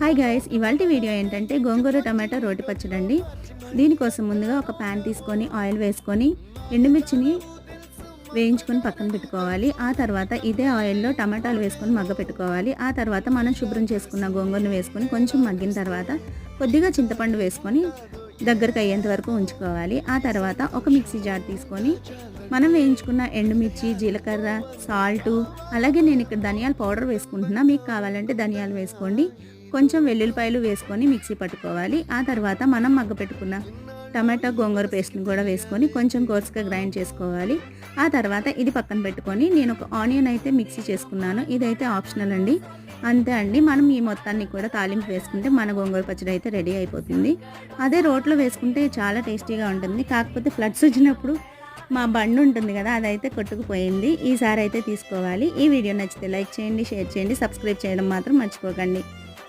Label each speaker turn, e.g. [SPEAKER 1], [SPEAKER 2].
[SPEAKER 1] Hi guys, ఇవాల్టి video ఏంటంటే గోంగూర టమాటా రోటి పచ్చడి అండి. దీనికోసం ముందుగా ఒక ప్యాన్ తీసుకొని ఆయిల్ వేసుకొని ఎండుమిర్చిని వేయించుకొని పక్కన పెట్టుకోవాలి. ఆ తర్వాత ఇదే ఆయిల్లో టమాటాలు వేసుకొని మగ్గ పెట్టుకోవాలి. ఆ తర్వాత మనం శుభ్రం చేసుకున్న గోంగూరను వేసుకొని కొంచెం మగ్గిన తర్వాత కొద్దిగా చింతపండు వేసుకొని దగ్గరకు అయ్యేంత వరకు ఉంచుకోవాలి. ఆ తర్వాత ఒక మిక్సీ జార్ తీసుకొని మనం వేయించుకున్న ఎండుమిర్చి, జీలకర్ర, సాల్టు, అలాగే నేను ఇక్కడ ధనియాల పౌడర్ వేసుకుంటున్నా. మీకు కావాలంటే ధనియాలు వేసుకోండి. కొంచెం వెల్లుల్లిపాయలు వేసుకొని మిక్సీ పట్టుకోవాలి. ఆ తర్వాత మనం మగ్గ పెట్టుకున్న టమాటా గోంగూర పేస్ట్ని కూడా వేసుకొని కొంచెం కోర్స్గా గ్రైండ్ చేసుకోవాలి. ఆ తర్వాత ఇది పక్కన పెట్టుకొని నేను ఒక ఆనియన్ అయితే మిక్సీ చేసుకున్నాను. ఇదైతే ఆప్షనల్ అండి, అంతే అండి. మనం ఈ మొత్తాన్ని కూడా తాలింపు వేసుకుంటే మన గోంగూర పచ్చడి అయితే రెడీ అయిపోతుంది. అదే రోట్లో వేసుకుంటే చాలా టేస్టీగా ఉంటుంది. కాకపోతే ఫ్లడ్స్ వచ్చినప్పుడు మా బండి ఉంటుంది కదా, అదైతే కొట్టుకుపోయింది. ఈసారి అయితే తీసుకోవాలి. ఈ వీడియో నచ్చితే లైక్ చేయండి, షేర్ చేయండి, సబ్స్క్రైబ్ చేయడం మాత్రం మర్చిపోకండి.